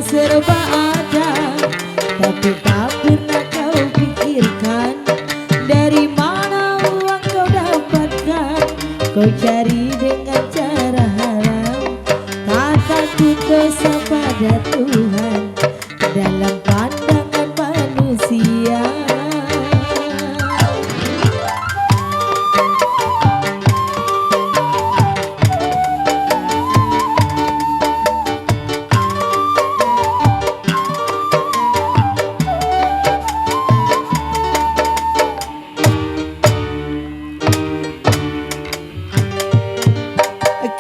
serba ada, tapi tak pernah kau pikirkan dari mana uang kau dapatkan. Kau cari dengan cara haram, tak takut dosa pada Tuhan dalam pandangan manusia.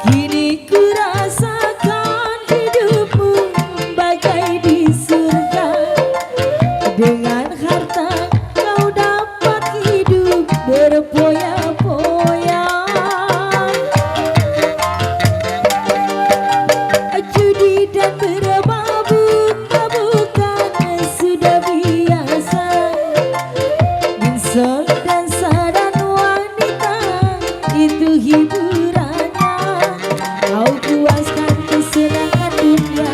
Kini ku rasakan hidupmu bagai di surga. Dengan harta kau dapat hidup berpoya-poya. Judi dan bermabuk-mabukan sudah biasa. Insol dan sadan wanita itu hiburannya. Kau puaskan kesenangan dunia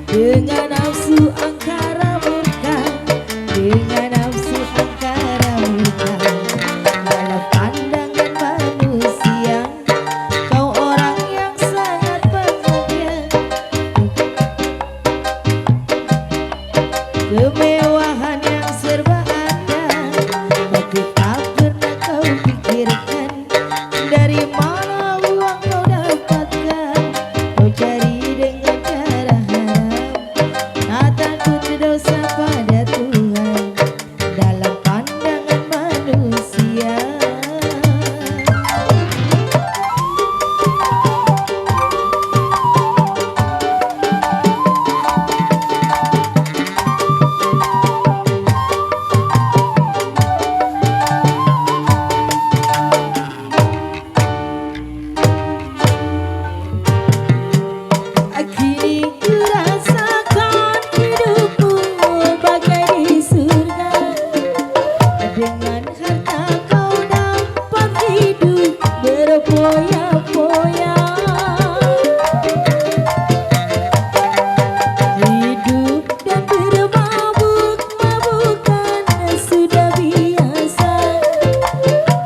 dengan nafsu angkara murka, dengan nafsu angkara murka. Dalam pandangan manusia, kau orang yang sangat bahagia. Kemewahan yang serba ada, tapi tak pernah kau pikirkan dari mana uang kau dapatkan. Kau cari dengan cara haram, tak takut dosa pada Tuhan dalam pandangan manusia. Kini ku rasakan hidupmu bagai di surga. Dengan harta kau dapat hidup berpoya-poya. Hidup dan bermabuk-mabukan sudah biasa.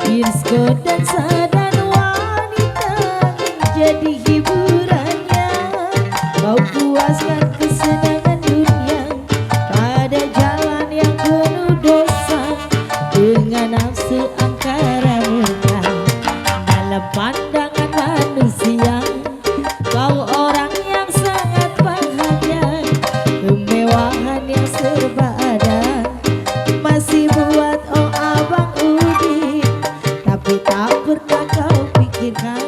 Disco dan sadan wanita jadi hiburannya. Kau puaskan kesenangan dunia pada jalan yang penuh dosa, dengan nafsu angkara murka. Dalam pandangan manusia, kau orang yang sangat bahagia. Kemewahan yang serba ada masih buat oh abang udin, tapi tak pernah kau pikirkan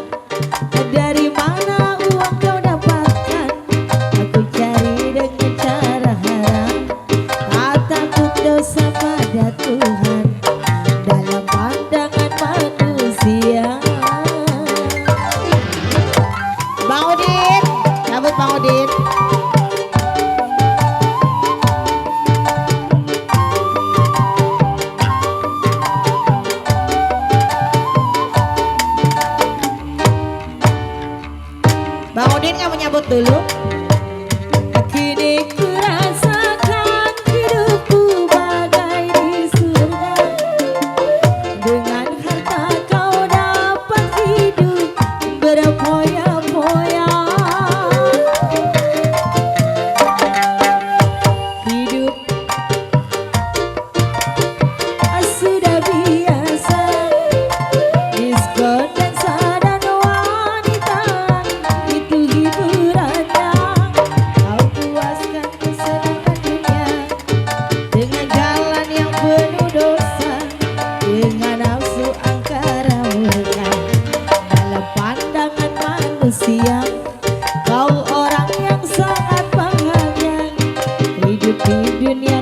dari mana uang kau dapatkan. Aku cari dengan cara haram, tak takut dosa pada Tuhan dalam pandangan manusia. Bang Udin, cabut Bang Udin. Bang Udin nggak mau nyabut dulu? Kini ku rasakan hidupku bagai di surga. Dengan harta kau dapat hidup berpoya-poya. Hidup sudah biasa. Disco dan sadan wanita itu hiburannya. Kau puaskan kesenangan dunia dengan jalan yang penuh dosa, dengan nafsu angkara murka. Dalam pandangan manusia, kau orang yang sangat bahagia. Hidup di dunia